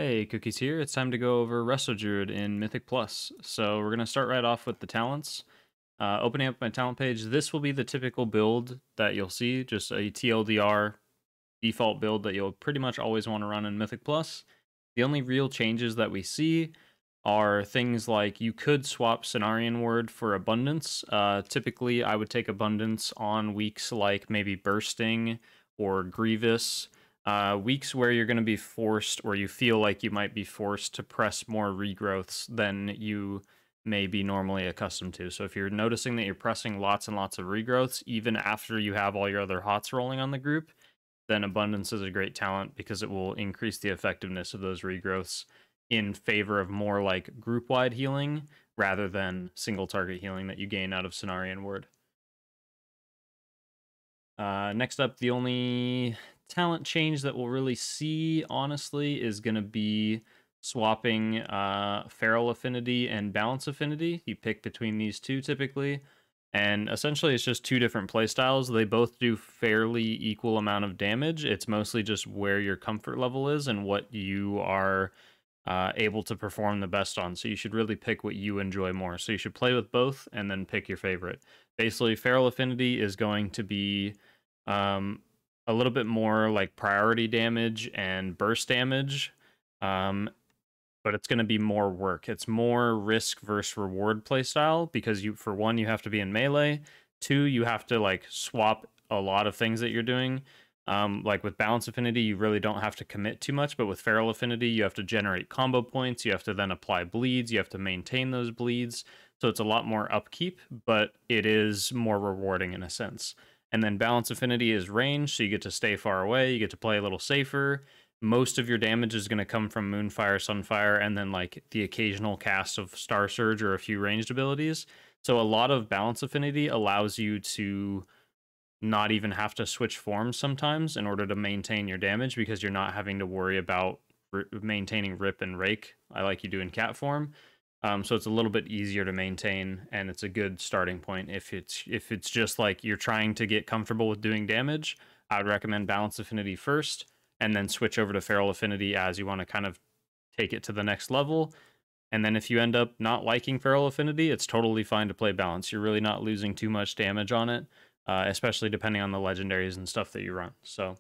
Hey, Cookies here. It's time to go over Resto Druid in Mythic Plus. So we're going to start right off with the talents. Opening up my talent page, this will be the typical build that you'll see, just a TLDR default build that you'll pretty much always want to run in Mythic Plus. The only real changes that we see are things like you could swap Cenarian Word for Abundance. Typically, I would take Abundance on weeks like maybe Bursting or Grievous. Weeks where you're going to be forced, or you feel like you might be forced to press more regrowths than you may be normally accustomed to. So if you're noticing that you're pressing lots and lots of regrowths, even after you have all your other hots rolling on the group, then Abundance is a great talent because it will increase the effectiveness of those regrowths in favor of more like group-wide healing rather than single target healing that you gain out of Cenarian Word. Next up, the only talent change that we'll really see, honestly, is going to be swapping Feral Affinity and Balance Affinity. You pick between these two typically, and essentially it's just two different playstyles. They both do fairly equal amount of damage. It's mostly just where your comfort level is and what you are able to perform the best on. So you should really pick what you enjoy more. So you should play with both and then pick your favorite. Basically, Feral Affinity is going to be a little bit more like priority damage and burst damage, but it's going to be more work. It's more risk versus reward playstyle because for one, you have to be in melee. Two, you have to like swap a lot of things that you're doing. Like with Balance Affinity, you really don't have to commit too much, but with Feral Affinity, you have to generate combo points. You have to then apply bleeds. You have to maintain those bleeds. So it's a lot more upkeep, but it is more rewarding in a sense. And then Balance Affinity is range, so you get to stay far away, you get to play a little safer. Most of your damage is going to come from Moonfire, Sunfire, and then like the occasional cast of Star Surge or a few ranged abilities. So a lot of Balance Affinity allows you to not even have to switch forms sometimes in order to maintain your damage because you're not having to worry about maintaining Rip and Rake like you do in cat form. So it's a little bit easier to maintain, and it's a good starting point. If it's just like you're trying to get comfortable with doing damage, I would recommend Balance Affinity first, and then switch over to Feral Affinity as you want to kind of take it to the next level. And then if you end up not liking Feral Affinity, it's totally fine to play Balance. You're really not losing too much damage on it, especially depending on the Legendaries and stuff that you run. So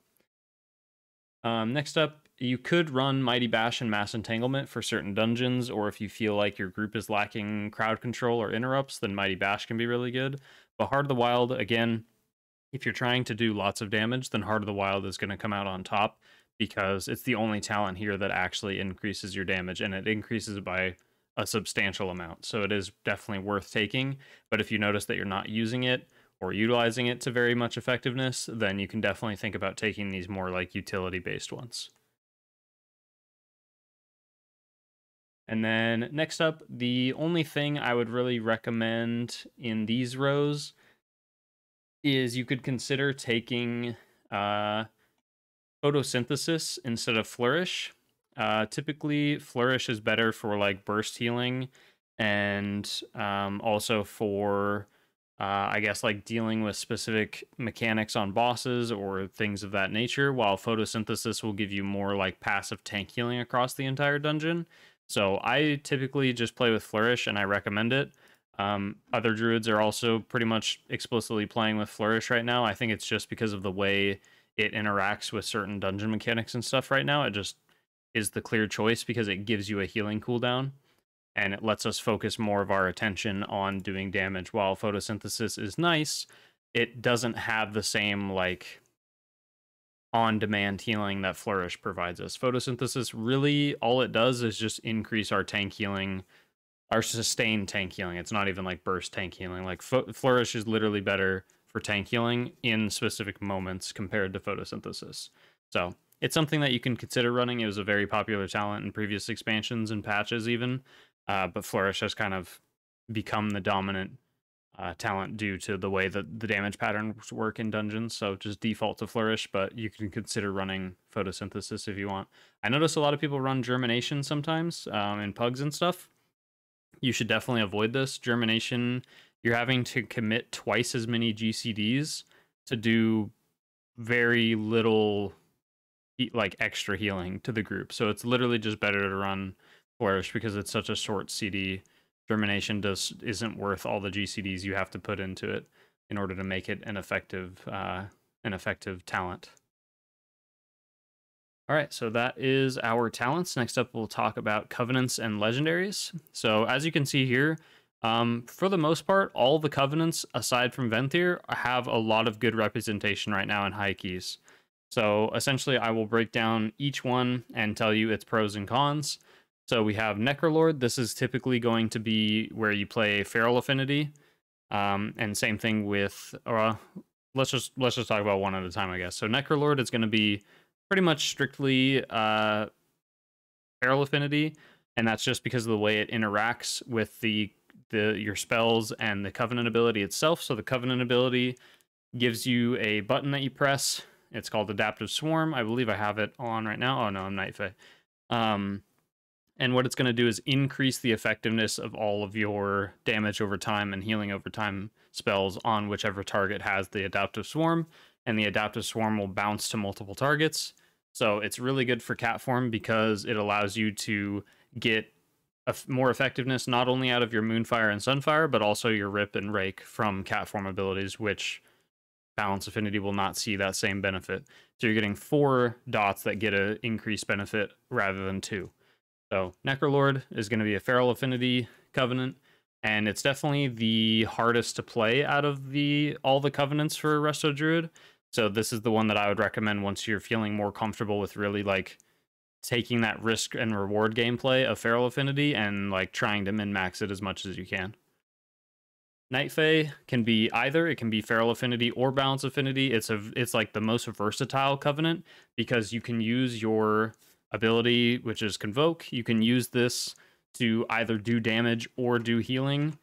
next up, you could run Mighty Bash and Mass Entanglement for certain dungeons, or if you feel like your group is lacking crowd control or interrupts, then Mighty Bash can be really good. But Heart of the Wild, again, if you're trying to do lots of damage, then Heart of the Wild is going to come out on top because it's the only talent here that actually increases your damage, and it increases it by a substantial amount. So it is definitely worth taking, but if you notice that you're not using it, or utilizing it to very much effectiveness, then you can definitely think about taking these more like utility-based ones. And then next up, the only thing I would really recommend in these rows is you could consider taking Photosynthesis instead of Flourish. Typically, Flourish is better for like burst healing and also for I guess like dealing with specific mechanics on bosses or things of that nature, while Photosynthesis will give you more like passive tank healing across the entire dungeon. So I typically just play with Flourish and I recommend it. Other druids are also pretty much explicitly playing with Flourish right now. I think it's just because of the way it interacts with certain dungeon mechanics and stuff right now. It just is the clear choice because it gives you a healing cooldown and it lets us focus more of our attention on doing damage. While Photosynthesis is nice, it doesn't have the same like on-demand healing that Flourish provides us. Photosynthesis really, all it does is just increase our tank healing, our sustained tank healing. It's not even like burst tank healing. Like Flourish is literally better for tank healing in specific moments compared to Photosynthesis. So it's something that you can consider running. It was a very popular talent in previous expansions and patches even. But Flourish has kind of become the dominant talent due to the way that the damage patterns work in dungeons. So just default to Flourish, but you can consider running Photosynthesis if you want. I notice a lot of people run Germination sometimes in pugs and stuff. You should definitely avoid this. Germination, you're having to commit twice as many GCDs to do very little like extra healing to the group. So it's literally just better to run Flourish because it's such a short CD. Germination isn't worth all the GCDs you have to put into it in order to make it an effective talent. All right, so that is our talents. Next up, we'll talk about covenants and legendaries. So as you can see here, for the most part, all the covenants, aside from Venthyr, have a lot of good representation right now in high keys. So essentially, I will break down each one and tell you its pros and cons. So we have Necrolord. This is typically going to be where you play Feral Affinity. And same thing with, let's just talk about one at a time, I guess. So Necrolord is going to be pretty much strictly Feral Affinity, and that's just because of the way it interacts with your spells and the Covenant ability itself. So the Covenant ability gives you a button that you press. It's called Adaptive Swarm. I believe I have it on right now. Oh no, I'm Night Fae. And what it's going to do is increase the effectiveness of all of your damage over time and healing over time spells on whichever target has the Adaptive Swarm, and the Adaptive Swarm will bounce to multiple targets. So it's really good for cat form because it allows you to get more effectiveness not only out of your Moonfire and Sunfire, but also your Rip and Rake from cat form abilities, which Balance Affinity will not see that same benefit. So you're getting 4 dots that get an increased benefit rather than 2. So Necrolord is going to be a Feral Affinity Covenant, and it's definitely the hardest to play out of all the covenants for Resto Druid. So this is the one that I would recommend once you're feeling more comfortable with really like taking that risk and reward gameplay of Feral Affinity and like trying to min-max it as much as you can. Night Fae can be either. It can be Feral Affinity or Balance Affinity. It's like the most versatile covenant because you can use your ability, which is Convoke. You can use this to either do damage or do healing.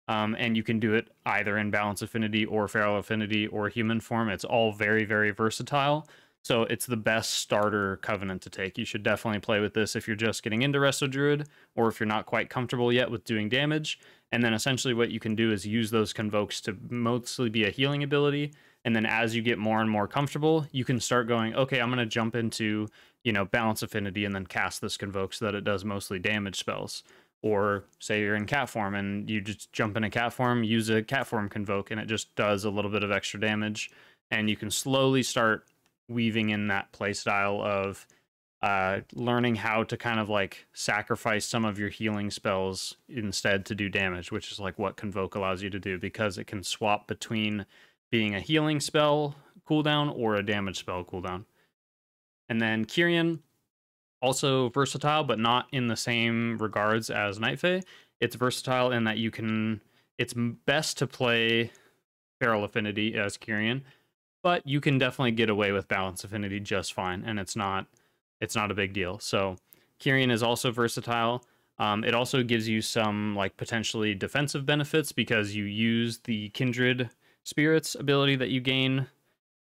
And you can do it either in Balance Affinity or Feral Affinity or Human form. It's all very, very versatile. So it's the best starter covenant to take. You should definitely play with this if you're just getting into Resto Druid, or if you're not quite comfortable yet with doing damage. And then essentially what you can do is use those Convokes to mostly be a healing ability. And then as you get more and more comfortable, you can start going, okay, I'm going to jump into, Balance Affinity and then cast this Convoke so that it does mostly damage spells. Or say you're in cat form and you just jump in a cat form, use a cat form Convoke, and it just does a little bit of extra damage. And you can slowly start weaving in that playstyle of learning how to kind of like sacrifice some of your healing spells instead to do damage, which is like what Convoke allows you to do, because it can swap between being a healing spell cooldown or a damage spell cooldown. And then Kyrian, also versatile, but not in the same regards as Night Fae. It's versatile in that it's best to play Feral Affinity as Kyrian, but you can definitely get away with Balance Affinity just fine, and it's not a big deal. So Kyrian is also versatile. It also gives you some like potentially defensive benefits because you use the Kindred Spirits ability that you gain.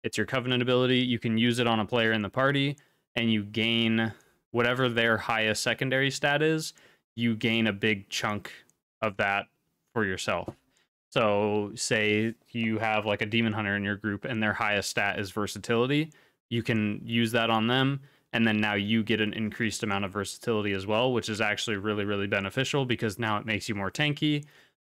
It's your Covenant ability. You can use it on a player in the party, and you gain whatever their highest secondary stat is, you gain a big chunk of that for yourself. So say you have like a Demon Hunter in your group and their highest stat is versatility, you can use that on them, and then now you get an increased amount of versatility as well, which is actually really, really beneficial because now it makes you more tanky.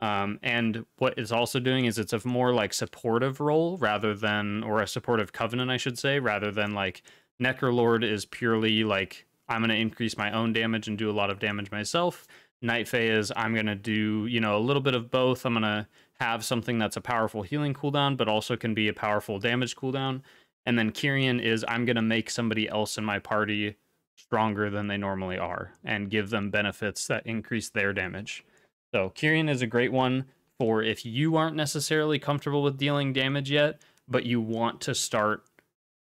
And what it's also doing is it's a more like supportive role or a supportive covenant, I should say, rather than like Necrolord is purely like, I'm going to increase my own damage and do a lot of damage myself. Night Fae is, I'm going to do, a little bit of both. I'm going to have something that's a powerful healing cooldown, but also can be a powerful damage cooldown. And then Kyrian is, I'm going to make somebody else in my party stronger than they normally are and give them benefits that increase their damage. So Kyrian is a great one for if you aren't necessarily comfortable with dealing damage yet, but you want to start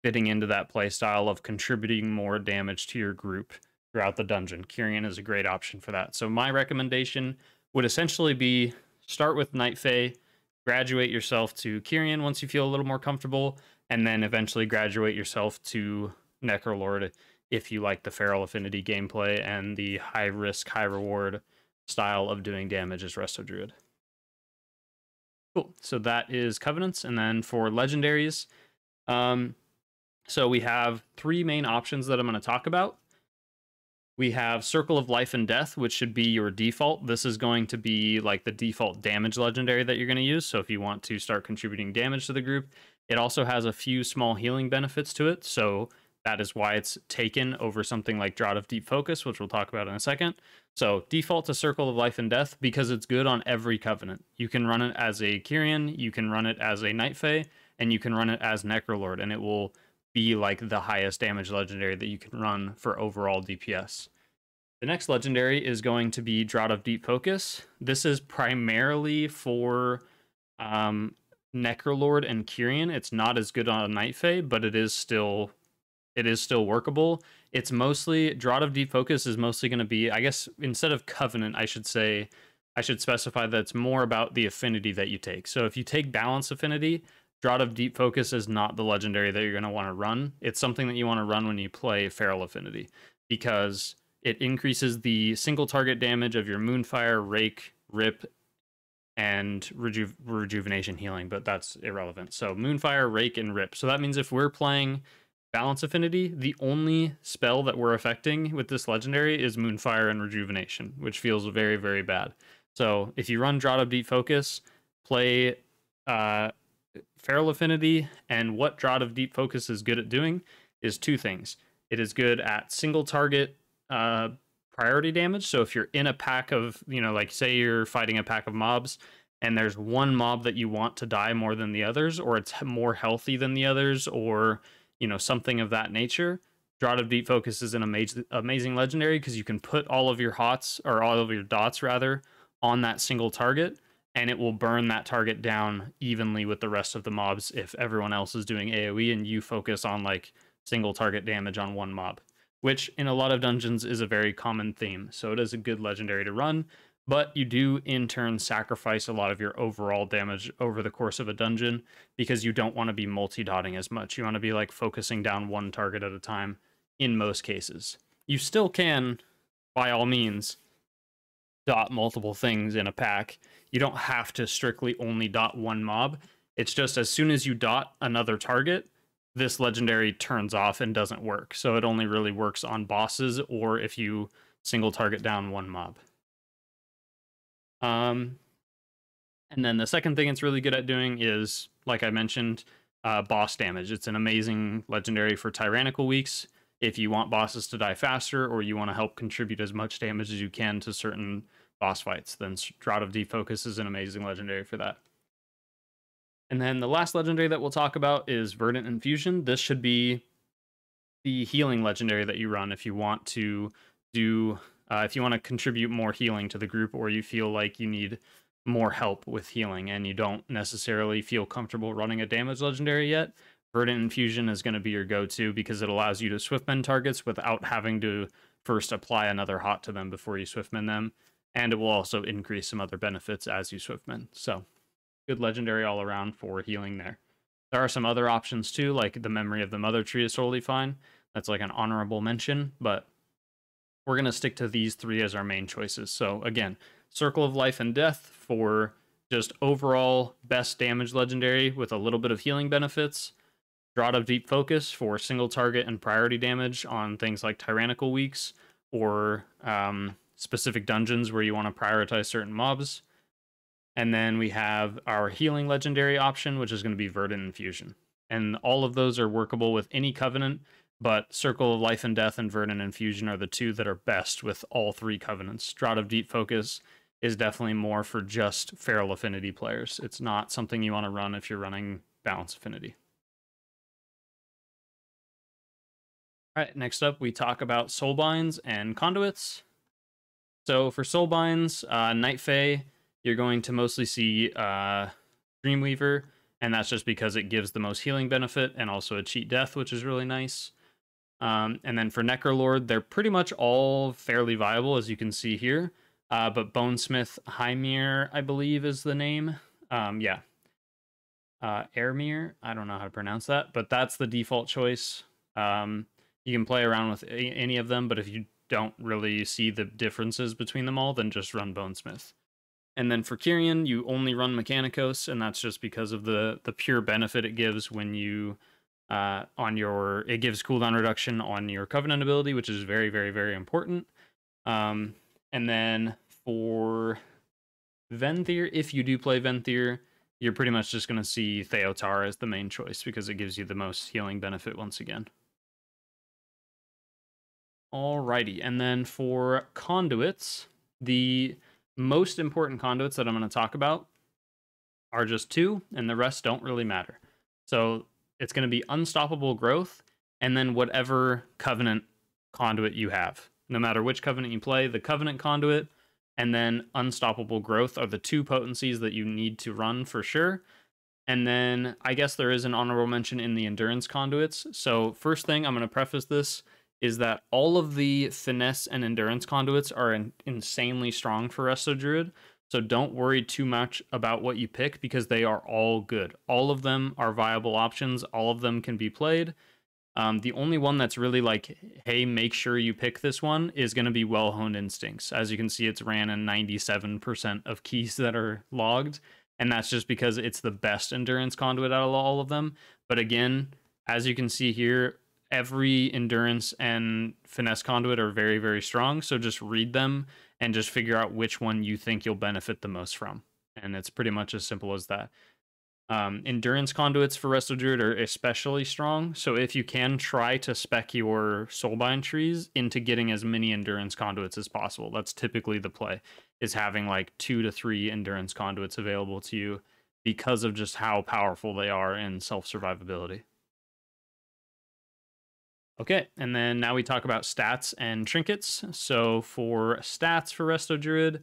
fitting into that playstyle of contributing more damage to your group throughout the dungeon. Kyrian is a great option for that. So my recommendation would essentially be start with Night Fae, graduate yourself to Kyrian once you feel a little more comfortable, and then eventually graduate yourself to Necrolord if you like the Feral Affinity gameplay and the high risk, high reward style of doing damage as Resto Druid. Cool. So that is Covenants. And then for Legendaries, So we have three main options that I'm going to talk about. We have Circle of Life and Death, which should be your default. This is going to be like the default damage legendary that you're going to use. So if you want to start contributing damage to the group, it also has a few small healing benefits to it. So that is why it's taken over something like Draught of Deep Focus, which we'll talk about in a second. So default to Circle of Life and Death because it's good on every covenant. You can run it as a Kyrian, you can run it as a Night Fae, and you can run it as Necrolord, and it will be like the highest damage legendary that you can run for overall DPS. The next legendary is going to be Draught of Deep Focus. This is primarily for Necrolord and Kyrian. It's not as good on a Night Fae, but it is still workable. It's mostly, Draught of Deep Focus is mostly going to be, I guess, instead of Covenant, I should specify that it's more about the affinity that you take. So if you take Balance Affinity, Draught of Deep Focus is not the legendary that you're going to want to run. It's something that you want to run when you play Feral Affinity, because it increases the single target damage of your Moonfire, Rake, Rip, and Rejuvenation Healing, but that's irrelevant. So Moonfire, Rake, and Rip. So that means if we're playing Balance Affinity, the only spell that we're affecting with this legendary is Moonfire and Rejuvenation, which feels very, very bad. So if you run Draught of Deep Focus, play Feral Affinity, and what Draught of Deep Focus is good at doing is two things. It is good at single target priority damage. So if you're in a pack of, like say you're fighting a pack of mobs and there's one mob that you want to die more than the others, or it's more healthy than the others, or something of that nature, Draught of Deep Focus is an amazing legendary because you can put all of your dots rather on that single target, and it will burn that target down evenly with the rest of the mobs if everyone else is doing AoE and you focus on like single target damage on one mob, which in a lot of dungeons is a very common theme. So it is a good legendary to run, but you do in turn sacrifice a lot of your overall damage over the course of a dungeon because you don't want to be multi-dotting as much. You want to be like focusing down one target at a time in most cases. You still can, by all means, dot multiple things in a pack. You don't have to strictly only dot one mob. It's just as soon as you dot another target, this legendary turns off and doesn't work. So it only really works on bosses or if you single target down one mob. And then the second thing it's really good at doing is, like I mentioned, boss damage. It's an amazing legendary for tyrannical weeks. If you want bosses to die faster or you want to help contribute as much damage as you can to certain boss fights, then Draught of Deep Focus is an amazing legendary for that. And then the last legendary that we'll talk about is Verdant Infusion. This should be the healing legendary that you run if you want to do, if you want to contribute more healing to the group, or you feel like you need more help with healing and you don't necessarily feel comfortable running a damage legendary yet. Verdant Infusion is going to be your go-to because it allows you to swiftmend targets without having to first apply another hot to them before you swiftmend them. And it will also increase some other benefits as you swiftmend. So good legendary all around for healing there. There are some other options too, like the Memory of the Mother Tree is totally fine. That's like an honorable mention, but we're going to stick to these three as our main choices. So again, Circle of Life and Death for just overall best damage legendary with a little bit of healing benefits. Draught of Deep Focus for single target and priority damage on things like tyrannical weeks or specific dungeons where you want to prioritize certain mobs. And then we have our healing legendary option, which is going to be Verdant Infusion. And all of those are workable with any covenant, but Circle of Life and Death and Verdant Infusion are the two that are best with all three covenants. Draught of Deep Focus is definitely more for just Feral Affinity players. It's not something you want to run if you're running Balance Affinity. All right, next up, we talk about Soulbinds and Conduits. So for Soulbinds, Night Fae, you're going to mostly see Dreamweaver, and that's just because it gives the most healing benefit and also a cheat death, which is really nice. And then for Necrolord, they're pretty much all fairly viable, as you can see here. But Bonesmith Hymir, I believe, is the name. Yeah. Airmere, I don't know how to pronounce that, but that's the default choice. You can play around with any of them, but if you don't really see the differences between them all, then just run Bonesmith. And then for Kyrian, you only run Mechanicos, and that's just because of the pure benefit it gives when you it gives cooldown reduction on your Covenant ability, which is very, very, very important. And then for Venthyr, if you do play Venthyr, you're pretty much just going to see Theotar as the main choice because it gives you the most healing benefit once again. Alrighty, and then for Conduits, the most important Conduits that I'm going to talk about are just 2, and the rest don't really matter. So it's going to be Unstoppable Growth, and then whatever Covenant Conduit you have. No matter which Covenant you play, the Covenant Conduit and then Unstoppable Growth are the 2 potencies that you need to run for sure. And then I guess there is an honorable mention in the Endurance Conduits. So first thing, I'm going to preface this, is that all of the Finesse and Endurance Conduits are insanely strong for Resto Druid. So don't worry too much about what you pick because they are all good. All of them are viable options. All of them can be played. The only one that's really like, hey, make sure you pick this one is going to be Well-Honed Instincts. As you can see, it's ran in 97% of keys that are logged, and that's just because it's the best Endurance Conduit out of all of them. But again, as you can see here, every Endurance and Finesse Conduit are very, very strong, so just read them and just figure out which one you think you'll benefit the most from. And it's pretty much as simple as that. Endurance Conduits for Resto Druid are especially strong, so if you can, try to spec your Soulbind trees into getting as many Endurance Conduits as possible. That's typically the play, is having like 2 to 3 Endurance Conduits available to you because of just how powerful they are in self-survivability. Okay, and then now we talk about stats and trinkets. So for stats for Resto Druid,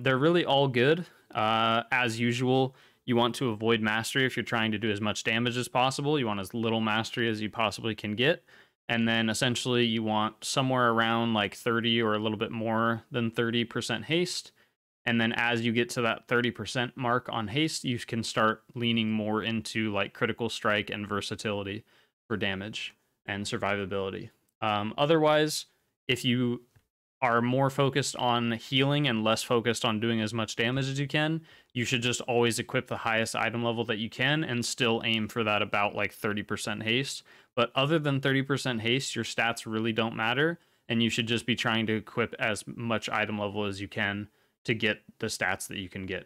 they're really all good. As usual, you want to avoid mastery if you're trying to do as much damage as possible. You want as little mastery as you possibly can get. And then essentially you want somewhere around like 30 or a little bit more than 30% haste. And then as you get to that 30% mark on haste, you can start leaning more into like critical strike and versatility for damage and survivability. Otherwise, if you are more focused on healing and less focused on doing as much damage as you can, you should just always equip the highest item level that you can and still aim for that about like 30% haste. But other than 30% haste, your stats really don't matter, and you should just be trying to equip as much item level as you can to get the stats that you can get.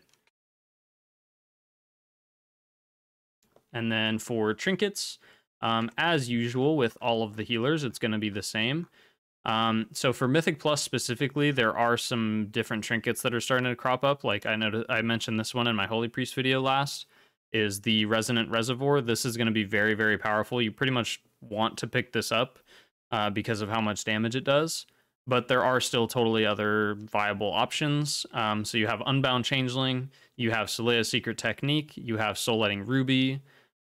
And then for trinkets, as usual with all of the healers, it's going to be the same. So for Mythic Plus specifically, there are some different trinkets that are starting to crop up. Like I mentioned this one in my Holy Priest video last, is the Resonant Reservoir. This is going to be very, very powerful. You pretty much want to pick this up because of how much damage it does. But there are still totally other viable options. So you have Unbound Changeling, you have Solea's Secret Technique, you have Soul Letting Ruby,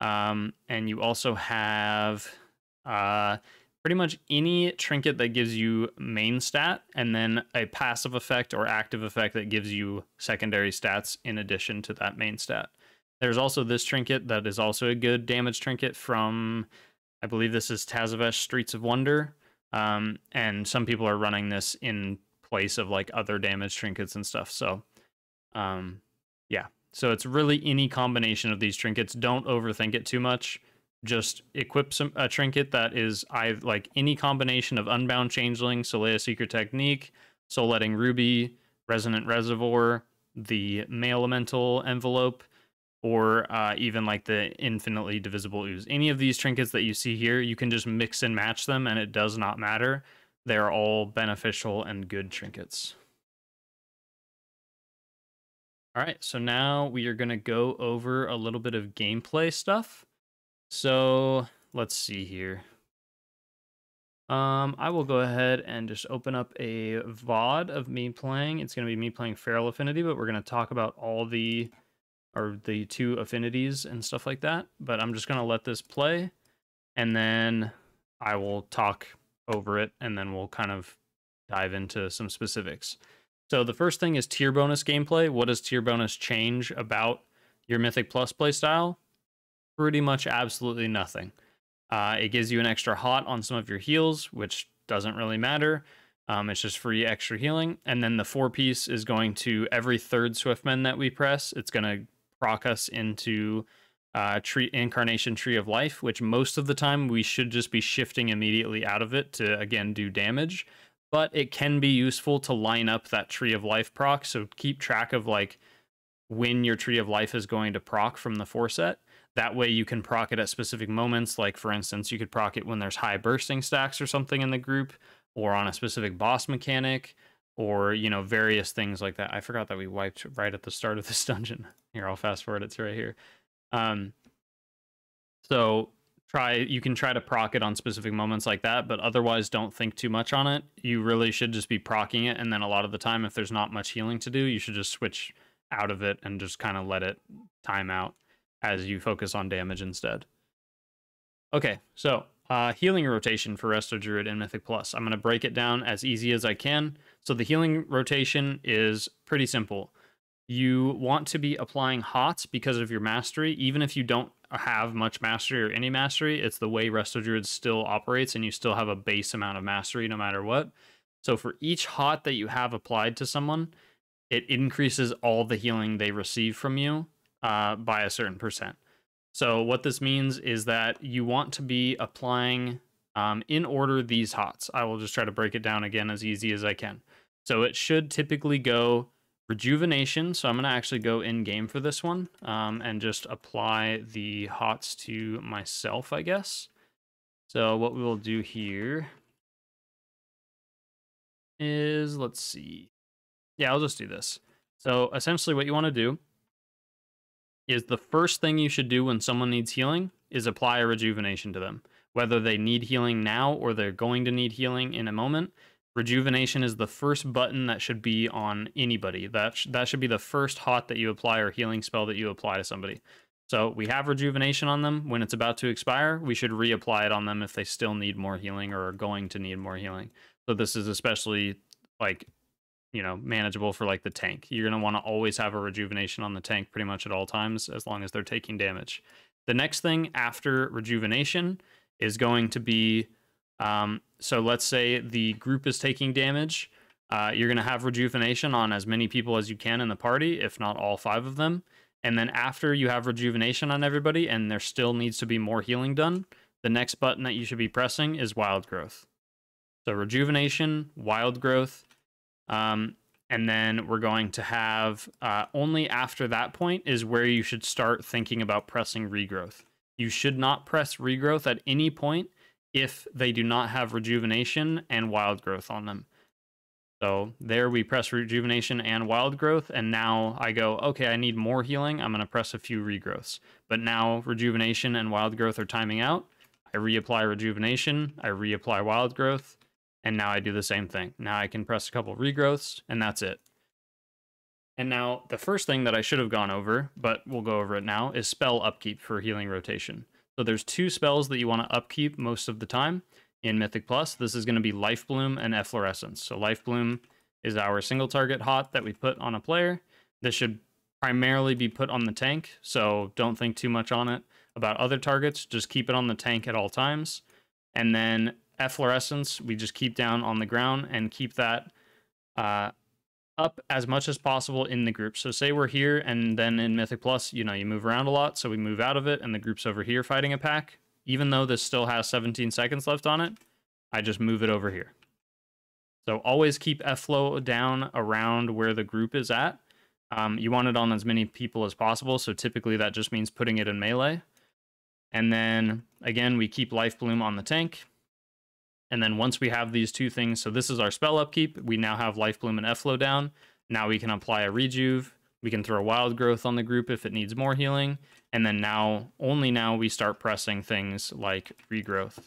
and you also have pretty much any trinket that gives you main stat and then a passive effect or active effect that gives you secondary stats in addition to that main stat. There's also this trinket that is also a good damage trinket from, I believe this is Tazavesh Streets of Wonder. And some people are running this in place of like other damage trinkets and stuff. So, yeah. So it's really any combination of these trinkets. Don't overthink it too much. Just equip a trinket that is like any combination of Unbound Changeling, Solea's Secret Technique, Soul Letting Ruby, Resonant Reservoir, the Male Elemental Envelope, or even like the Infinitely Divisible Ooze. Any of these trinkets that you see here, you can just mix and match them and it does not matter. They're all beneficial and good trinkets. All right, so now we are going to go over a little bit of gameplay stuff. So let's see here. I will go ahead and just open up a VOD of me playing. It's going to be me playing Feral Affinity, but we're going to talk about all the 2 affinities and stuff like that. But I'm just going to let this play, and then I will talk over it, and then we'll kind of dive into some specifics. So the first thing is tier bonus gameplay. What does tier bonus change about your Mythic Plus playstyle? Pretty much absolutely nothing. It gives you an extra hot on some of your heals, which doesn't really matter. It's just free extra healing. And then the 4-piece is going to, every 3rd Swiftmend that we press, it's going to proc us into incarnation tree of life, which most of the time we should just be shifting immediately out of it to, again, do damage. But it can be useful to line up that tree of life proc, so keep track of like when your tree of life is going to proc from the 4-set. That way you can proc it at specific moments. Like, for instance, you could proc it when there's high bursting stacks or something in the group, or on a specific boss mechanic, or, you know, various things like that. I forgot that we wiped right at the start of this dungeon. Here, I'll fast forward. It's right here. So you can try to proc it on specific moments like that, but otherwise don't think too much on it. You really should just be procking it, and then a lot of the time, if there's not much healing to do, you should just switch out of it and just kind of let it time out as you focus on damage instead. Okay, so healing rotation for Resto Druid in Mythic Plus. I'm going to break it down as easy as I can. So the healing rotation is pretty simple. You want to be applying hots because of your mastery, even if you don't have much mastery or any mastery. It's the way Resto Druid still operates, and you still have a base amount of mastery no matter what. So for each hot that you have applied to someone, it increases all the healing they receive from you by a certain percent. So what this means is that you want to be applying in order these hots. I will just try to break it down again as easy as I can. So it should typically go Rejuvenation. So I'm going to actually go in game for this one and just apply the hots to myself, I guess. So what we will do here is, let's see. Yeah, I'll just do this. So essentially what you want to do is the first thing you should do when someone needs healing is apply a rejuvenation to them. Whether they need healing now or they're going to need healing in a moment, rejuvenation is the first button that should be on anybody. That should be the first hot that you apply or healing spell that you apply to somebody. So we have rejuvenation on them. When it's about to expire, we should reapply it on them if they still need more healing or are going to need more healing. So this is especially, like, you know, manageable for like the tank. You're going to want to always have a rejuvenation on the tank pretty much at all times, as long as they're taking damage. The next thing after rejuvenation is going to be, so let's say the group is taking damage. You're going to have rejuvenation on as many people as you can in the party, if not all 5 of them. And then after you have rejuvenation on everybody and there still needs to be more healing done, the next button that you should be pressing is Wild Growth. So rejuvenation, Wild Growth. And then we're going to have, only after that point is where you should start thinking about pressing Regrowth. You should not press Regrowth at any point if they do not have Rejuvenation and Wild Growth on them. So there we press Rejuvenation and Wild Growth, and now I go, okay, I need more healing. I'm going to press a few Regrowths. But now Rejuvenation and Wild Growth are timing out. I reapply Rejuvenation, I reapply Wild Growth, and now I do the same thing. Now I can press a couple regrowths, and that's it. And now the first thing that I should have gone over, but we'll go over it now, is spell upkeep for healing rotation. So there's 2 spells that you want to upkeep most of the time in Mythic Plus. This is going to be Life Bloom and Efflorescence. So Life Bloom is our single target hot that we put on a player. This should primarily be put on the tank, so don't think too much on it about other targets. Just keep it on the tank at all times. And then Efflorescence, we just keep down on the ground and keep that up as much as possible in the group. So say we're here, and then in Mythic Plus, you know, you move around a lot, so we move out of it, and the group's over here fighting a pack. Even though this still has 17 seconds left on it, I just move it over here. So always keep Efflo down around where the group is at. You want it on as many people as possible, so typically that just means putting it in melee. And then, again, we keep Life Bloom on the tank. And then once we have these 2 things, so this is our spell upkeep, we now have Life Bloom and Efflo down. Now we can apply a Rejuve. We can throw Wild Growth on the group if it needs more healing. And then now, only now, we start pressing things like Regrowth.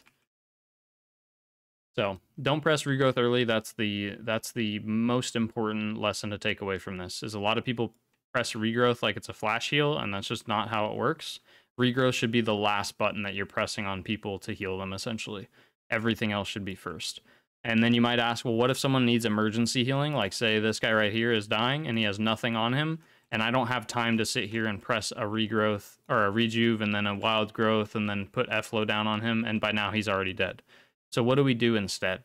So don't press Regrowth early. That's the most important lesson to take away from this, is a lot of people press Regrowth like it's a flash heal, and that's just not how it works. Regrowth should be the last button that you're pressing on people to heal them, essentially. Everything else should be first. And then you might ask, well, what if someone needs emergency healing? Like, say this guy right here is dying and he has nothing on him, and I don't have time to sit here and press a Regrowth or a Rejuve and then a Wild Growth and then put Efflo down on him, and by now he's already dead. So what do we do instead?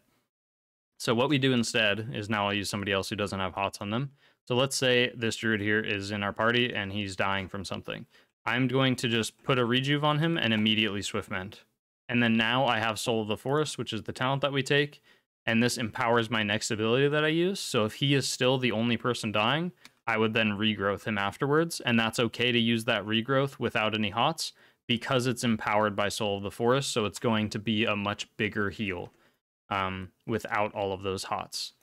So what we do instead is, now I'll use somebody else who doesn't have hots on them. So let's say this Druid here is in our party and he's dying from something. I'm going to just put a rejuve on him and immediately swift mend. And then now I have Soul of the Forest, which is the talent that we take, and this empowers my next ability that I use. So if he is still the only person dying, I would then regrowth him afterwards, and that's okay to use that regrowth without any hots because it's empowered by Soul of the Forest, so it's going to be a much bigger heal without all of those hots.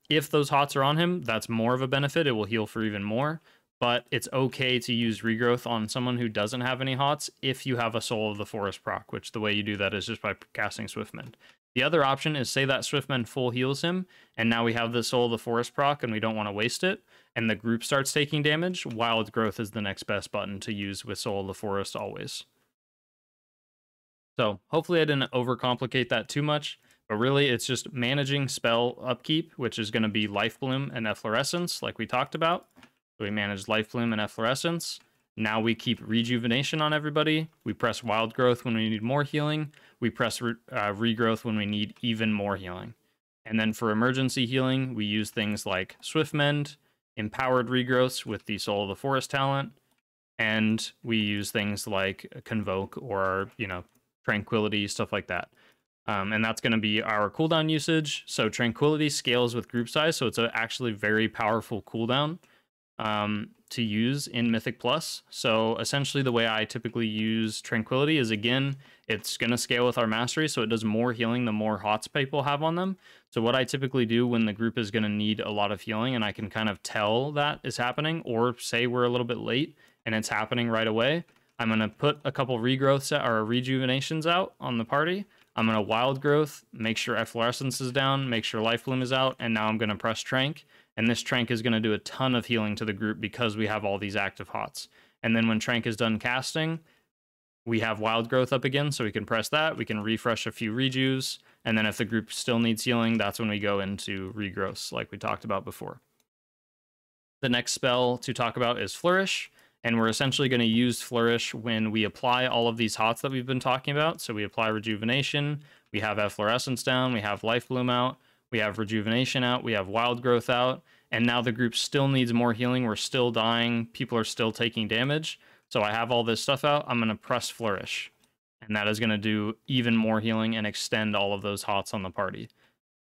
If those hots are on him, that's more of a benefit. It will heal for even more, but it's okay to use regrowth on someone who doesn't have any hots if you have a Soul of the Forest proc, which the way you do that is just by casting Swiftmend. The other option is, say that Swiftmend full heals him, and now we have the Soul of the Forest proc and we don't want to waste it, and the group starts taking damage. Wild Growth is the next best button to use with Soul of the Forest always. So hopefully I didn't overcomplicate that too much, but really it's just managing spell upkeep, which is going to be Life Bloom and Efflorescence like we talked about. So we manage Life Bloom and Efflorescence. Now we keep Rejuvenation on everybody. We press Wild Growth when we need more healing. We press Regrowth when we need even more healing. And then for emergency healing, we use things like Swift Mend, Empowered Regrowths with the Soul of the Forest talent, and we use things like Convoke or, Tranquility, stuff like that. And that's going to be our cooldown usage. So Tranquility scales with group size, so it's actually very powerful cooldown to use in Mythic Plus. So essentially the way I typically use Tranquility is, again, it's going to scale with our mastery, so it does more healing the more hots people have on them. So what I typically do when the group is going to need a lot of healing and I can kind of tell that is happening, or say we're a little bit late and it's happening right away, I'm going to put a couple regrowths or rejuvenations out on the party. I'm going to Wild Growth, make sure Efflorescence is down, make sure Life Bloom is out, and now I'm going to press Trank. And this Trank is going to do a ton of healing to the group because we have all these active hots. And then when Trank is done casting, we have Wild Growth up again, so we can press that. We can refresh a few rejuves, and then if the group still needs healing, that's when we go into regrowths, like we talked about before. The next spell to talk about is Flourish, and we're essentially going to use Flourish when we apply all of these hots that we've been talking about. So we apply Rejuvenation, we have Efflorescence down, we have Life Bloom out, we have Rejuvenation out, we have Wild Growth out, and now the group still needs more healing. We're still dying, people are still taking damage. So I have all this stuff out, I'm going to press Flourish, and that is going to do even more healing and extend all of those hots on the party.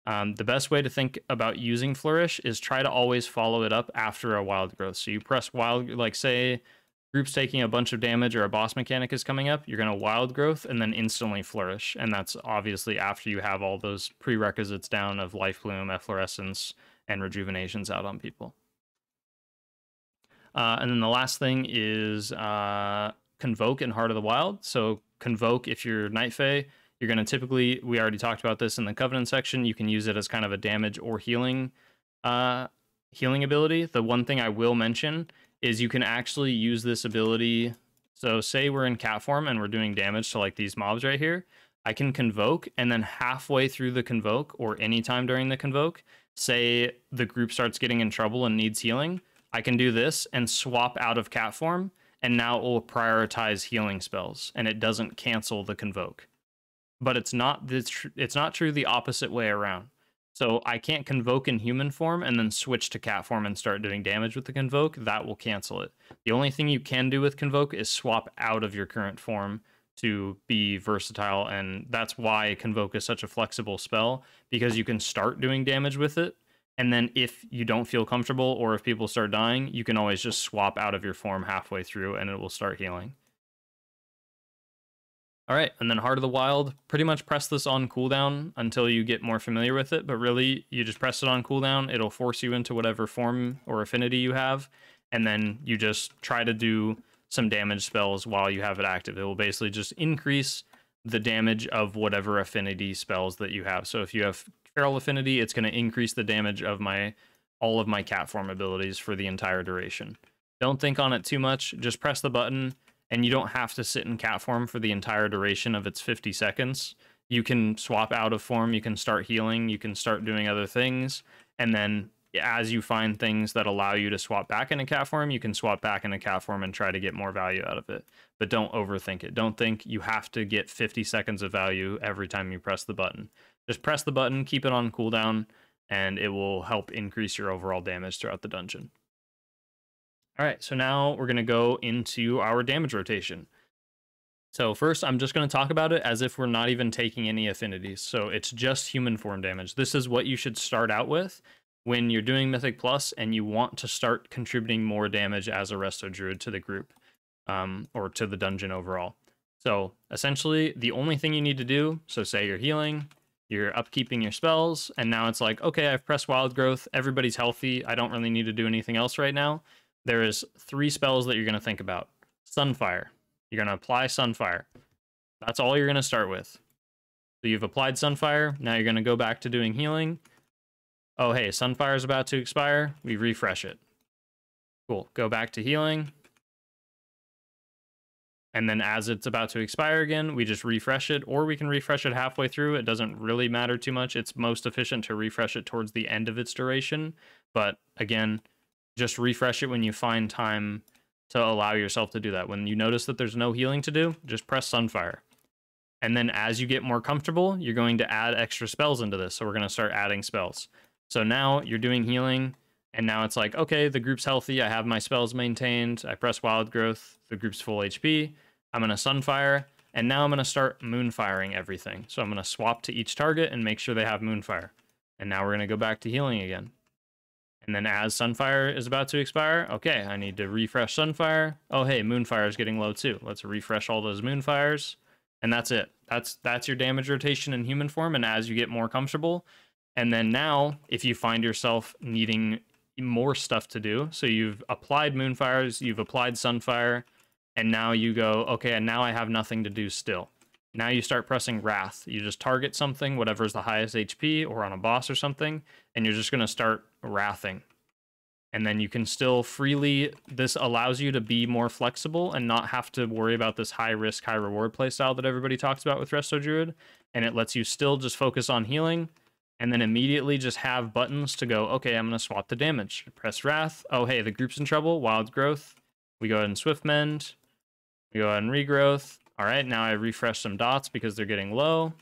The best way to think about using Flourish is try to always follow it up after a Wild Growth. So you press Wild, like say group's taking a bunch of damage or a boss mechanic is coming up, you're going to Wild Growth and then instantly Flourish. And that's obviously after you have all those prerequisites down of Life Bloom, Efflorescence, and Rejuvenations out on people. And then the last thing is Convoke in Heart of the Wild. So Convoke, if you're Night Fae, you're going to typically, we already talked about this in the Covenant section, you can use it as kind of a damage or healing ability. The one thing I will mention is you can actually use this ability. So say we're in cat form and we're doing damage to like these mobs right here. I can Convoke, and then halfway through the Convoke or anytime during the Convoke, say the group starts getting in trouble and needs healing, I can do this and swap out of cat form, and now it will prioritize healing spells and it doesn't cancel the Convoke. But it's not true the opposite way around. So I can't Convoke in human form and then switch to cat form and start doing damage with the Convoke. That will cancel it. The only thing you can do with Convoke is swap out of your current form to be versatile, and that's why Convoke is such a flexible spell, because you can start doing damage with it, and then if you don't feel comfortable or if people start dying, you can always just swap out of your form halfway through and it will start healing. All right, and then Heart of the Wild, pretty much press this on cooldown until you get more familiar with it, but really, you just press it on cooldown, it'll force you into whatever form or affinity you have, and then you just try to do some damage spells while you have it active. It will basically just increase the damage of whatever affinity spells that you have. So if you have Feral Affinity, it's going to increase the damage of all of my cat form abilities for the entire duration. Don't think on it too much, just press the button, and you don't have to sit in cat form for the entire duration of its 50 seconds. You can swap out of form, you can start healing, you can start doing other things, and then as you find things that allow you to swap back into cat form, you can swap back into cat form and try to get more value out of it. But don't overthink it. Don't think you have to get 50 seconds of value every time you press the button. Just press the button, keep it on cooldown, and it will help increase your overall damage throughout the dungeon. All right, so now we're going to go into our damage rotation. So first, I'm just going to talk about it as if we're not even taking any affinities. So it's just human form damage. This is what you should start out with when you're doing Mythic Plus and you want to start contributing more damage as a Resto Druid to the group, or to the dungeon overall. So essentially, the only thing you need to do, so say you're healing, you're upkeeping your spells, and now it's like, okay, I've pressed Wild Growth, everybody's healthy, I don't really need to do anything else right now. There is 3 spells that you're going to think about. Sunfire. You're going to apply Sunfire. That's all you're going to start with. So you've applied Sunfire, now you're going to go back to doing healing. Oh, hey, Sunfire is about to expire, we refresh it. Cool, go back to healing. And then as it's about to expire again, we just refresh it, or we can refresh it halfway through. It doesn't really matter too much. It's most efficient to refresh it towards the end of its duration. But again, just refresh it when you find time to allow yourself to do that. When you notice that there's no healing to do, just press Sunfire. And then as you get more comfortable, you're going to add extra spells into this. So we're going to start adding spells. So now you're doing healing, and now it's like, okay, the group's healthy. I have my spells maintained. I press Wild Growth. The group's full HP. I'm going to Sunfire, and now I'm going to start Moonfiring everything. So I'm going to swap to each target and make sure they have Moonfire. And now we're going to go back to healing again. And then as Sunfire is about to expire, okay, I need to refresh Sunfire. Oh, hey, Moonfire is getting low too. Let's refresh all those Moonfires. And that's it. That's your damage rotation in human form, and as you get more comfortable. And then now, if you find yourself needing more stuff to do, so you've applied Moonfires, you've applied Sunfire, and now you go, okay, and now I have nothing to do still. Now you start pressing Wrath. You just target something, whatever's the highest HP, or on a boss or something, and you're just going to start wrathing. And then you can still freely, this allows you to be more flexible and not have to worry about this high risk, high reward playstyle that everybody talks about with Resto Druid. And it lets you still just focus on healing, and then immediately just have buttons to go, okay, I'm going to swap the damage. Press Wrath. Oh, hey, the group's in trouble. Wild Growth. We go ahead and Swift Mend. We go ahead and Regrowth. All right, now I refresh some dots because they're getting low.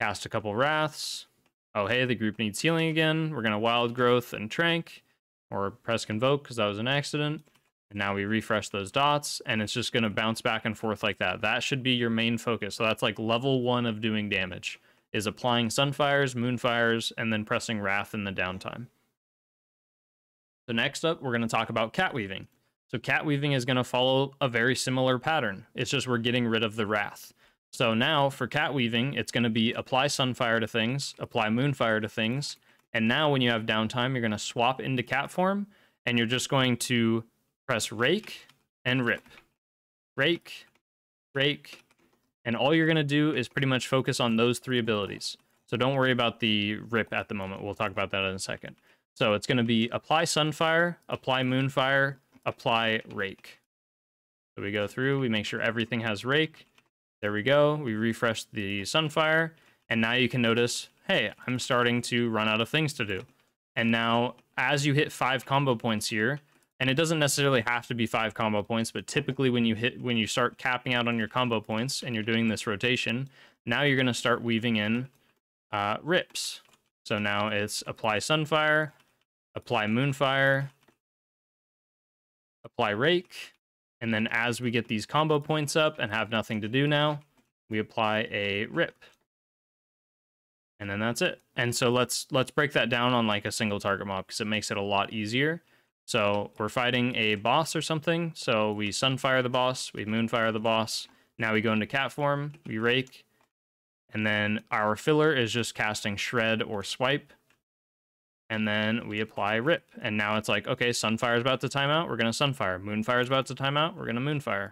Cast a couple Wraths. Oh, hey, the group needs healing again. We're going to Wild Growth and Trank, or press Convoke because that was an accident. And now we refresh those dots, and it's just going to bounce back and forth like that. That should be your main focus. So that's like level 1 of doing damage, is applying Sunfires, Moonfires, and then pressing Wrath in the downtime. So next up, we're going to talk about Catweaving. So Catweaving is going to follow a very similar pattern. It's just we're getting rid of the Wrath. So now for Catweaving, it's going to be apply Sunfire to things, apply Moonfire to things, and now when you have downtime, you're going to swap into Cat form, and you're just going to press Rake and Rip. Rake, Rake, and all you're going to do is pretty much focus on those 3 abilities. So don't worry about the Rip at the moment. We'll talk about that in a second. So it's going to be apply Sunfire, apply Moonfire, apply Rake. So we go through, we make sure everything has Rake. There we go. We refresh the Sunfire, and now you can notice, hey, I'm starting to run out of things to do. And now as you hit 5 combo points here, and it doesn't necessarily have to be 5 combo points, but typically when you start capping out on your combo points and you're doing this rotation, now you're going to start weaving in rips. So now it's apply Sunfire, apply Moonfire, apply Rake, and then as we get these combo points up and have nothing to do now, we apply a Rip. And then that's it. And so let's break that down on like a single target mob, because it makes it a lot easier. So we're fighting a boss or something, so we Sunfire the boss, we Moonfire the boss, now we go into Cat form, we Rake, and then our filler is just casting Shred or Swipe, and then we apply Rip. And now it's like, okay, Sunfire is about to time out, we're going to Sunfire. Moonfire is about to time out, we're going to Moonfire.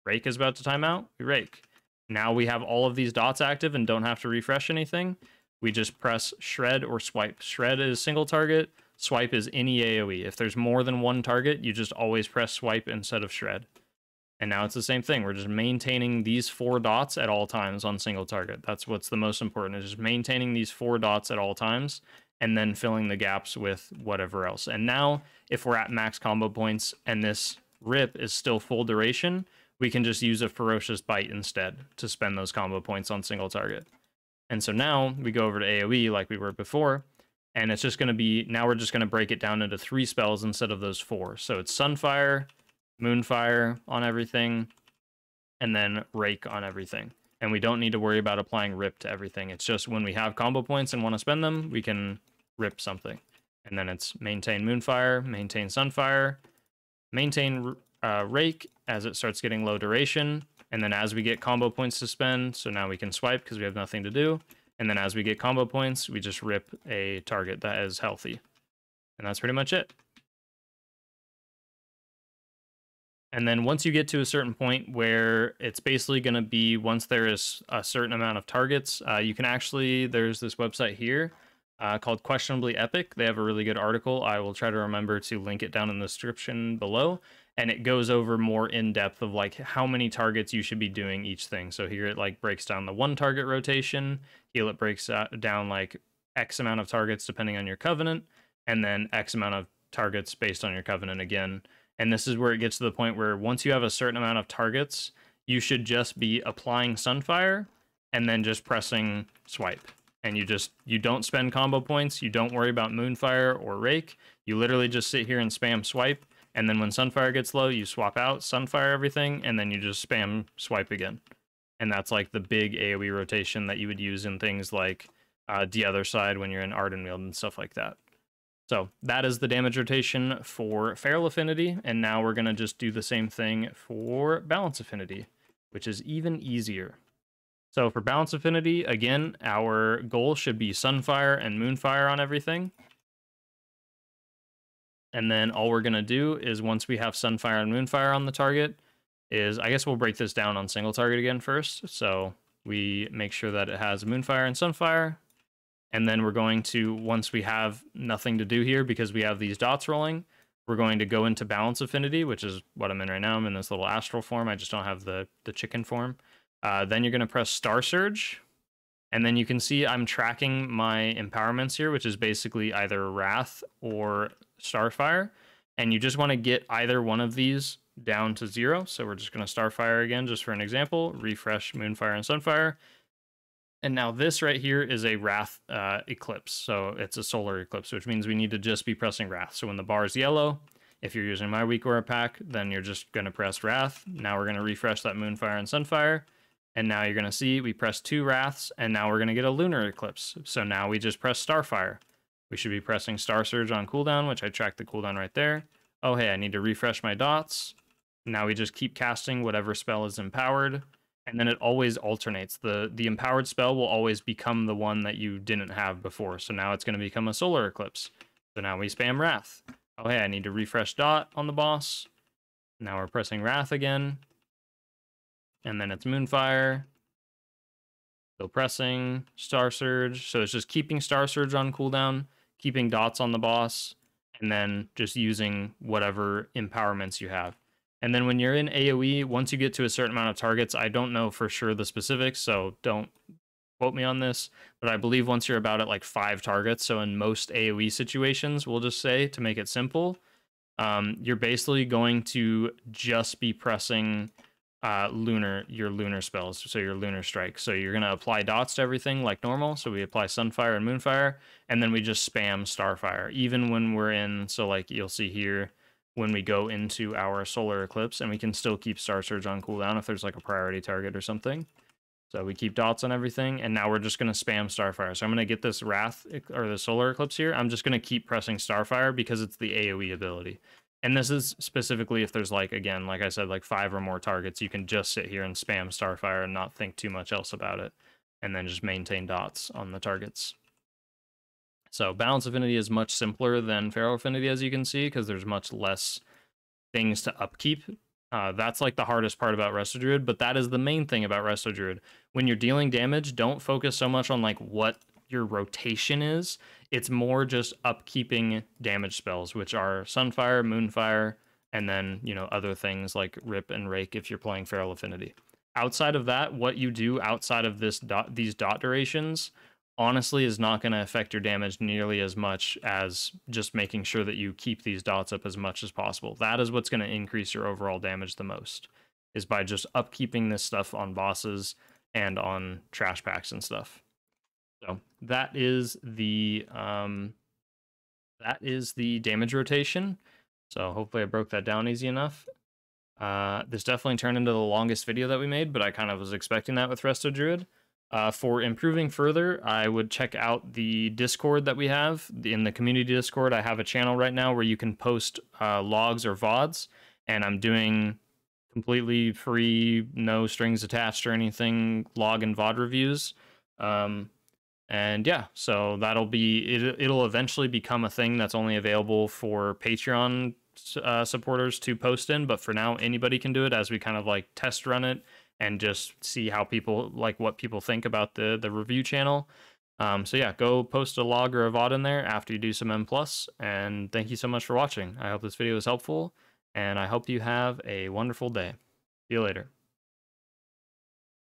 Rake is about to time out, we Rake. Now we have all of these dots active and don't have to refresh anything. We just press Shred or Swipe. Shred is single target, Swipe is any AoE. If there's more than 1 target, you just always press Swipe instead of Shred. And now it's the same thing. We're just maintaining these 4 dots at all times on single target. That's what's the most important, is just maintaining these 4 dots at all times and then filling the gaps with whatever else. And now if we're at max combo points and this Rip is still full duration, we can just use a Ferocious Bite instead to spend those combo points on single target. And so now we go over to AoE like we were before, And it's just going to be, now we're just going to break it down into 3 spells instead of those 4. So it's Sunfire, Moonfire on everything, and then Rake on everything. And we don't need to worry about applying Rip to everything. It's just when we have combo points and want to spend them, we can Rip something. And then it's maintain Moonfire, maintain Sunfire, maintain Rake as it starts getting low duration. And then as we get combo points to spend, so now we can swipe because we have nothing to do. And then as we get combo points, we just rip a target that is healthy. And that's pretty much it. And then once you get to a certain point where it's basically going to be, once there is a certain amount of targets, you can actually, there's this website here called Questionably Epic. They have a really good article. I will try to remember to link it down in the description below. And it goes over more in depth of like how many targets you should be doing each thing. So here it like breaks down the 1 target rotation. Here it breaks down like X amount of targets depending on your covenant, and then X amount of targets based on your covenant again. And this is where it gets to the point where once you have a certain amount of targets, you should just be applying Sunfire and then just pressing swipe. And you don't spend combo points. You don't worry about Moonfire or Rake. You literally just sit here and spam swipe. And then when Sunfire gets low, you swap out, Sunfire everything, and then you just spam swipe again. And that's like the big AoE rotation that you would use in things like the other side when you're in Ardenweald and stuff like that. So that is the damage rotation for Feral Affinity, and now we're going to just do the same thing for Balance Affinity, which is even easier. So for Balance Affinity, again, our goal should be Sunfire and Moonfire on everything. And then all we're going to do is once we have Sunfire and Moonfire on the target is, I guess we'll break this down on single target again first. So we make sure that it has Moonfire and Sunfire. And then we're going to, once we have nothing to do here because we have these dots rolling, we're going to go into Balance Affinity, which is what I'm in right now. I'm in this little astral form. I just don't have the chicken form. Then you're going to press Star Surge. And then you can see I'm tracking my empowerments here, which is basically either Wrath or Starfire. And you just want to get either one of these down to 0. So we're just going to Starfire again, just for an example. Refresh Moonfire and Sunfire. And now this right here is a Wrath Eclipse. So it's a solar eclipse, which means we need to just be pressing Wrath. So when the bar is yellow, if you're using my weak aura pack, then you're just going to press Wrath. Now we're going to refresh that Moonfire and Sunfire. And now you're going to see we press 2 Wraths, and now we're going to get a Lunar Eclipse. So now we just press Starfire. We should be pressing Star Surge on cooldown, which I tracked the cooldown right there. Oh, hey, I need to refresh my dots. Now we just keep casting whatever spell is empowered, and then it always alternates. The empowered spell will always become the one that you didn't have before. So now it's going to become a Solar Eclipse. So now we spam Wrath. Oh, hey, I need to refresh dot on the boss. Now we're pressing Wrath again. And then it's Moonfire. Still pressing Star Surge. So it's just keeping Star Surge on cooldown, keeping dots on the boss, and then just using whatever empowerments you have. And then when you're in AoE, once you get to a certain amount of targets, I don't know for sure the specifics, so don't quote me on this, but I believe once you're about at like 5 targets, so in most AoE situations, we'll just say, to make it simple, you're basically going to just be pressing your lunar spells, so your lunar strike. So you're going to apply dots to everything like normal. So we apply Sunfire and Moonfire, and then we just spam Starfire, even when we're in, so like you'll see here, when we go into our solar eclipse, and we can still keep Star Surge on cooldown if there's like a priority target or something. So we keep dots on everything, and now we're just going to spam Starfire. So I'm going to get this Wrath, or the solar eclipse here. I'm just going to keep pressing Starfire because it's the AoE ability. And this is specifically if there's like, again, like I said, like 5 or more targets, you can just sit here and spam Starfire and not think too much else about it. And then just maintain dots on the targets. So Balance Affinity is much simpler than Feral Affinity, as you can see, because there's much less things to upkeep. That's like the hardest part about Resto Druid, but that is the main thing about Resto Druid. When you're dealing damage, don't focus so much on like what your rotation is. It's more just upkeeping damage spells, which are Sunfire, Moonfire, and then, you know, other things like Rip and Rake if you're playing Feral Affinity. Outside of that, what you do outside of these dot durations honestly is not going to affect your damage nearly as much as just making sure that you keep these dots up as much as possible. That is what's going to increase your overall damage the most, is by just upkeeping this stuff on bosses and on trash packs and stuff. So that is the that is the damage rotation. So hopefully I broke that down easy enough. This definitely turned into the longest video that we made, but I kind of was expecting that with Resto Druid. For improving further, I would check out the Discord that we have. In the community Discord, I have a channel right now where you can post logs or VODs, and I'm doing completely free, no strings attached or anything, log and VOD reviews. And yeah, so it'll eventually become a thing that's only available for Patreon supporters to post in, but for now anybody can do it as we kind of like test run it and just see how people like what people think about the review channel. So yeah, go post a log or a VOD in there after you do some M+, and thank you so much for watching. I hope this video was helpful, and I hope you have a wonderful day. See you later.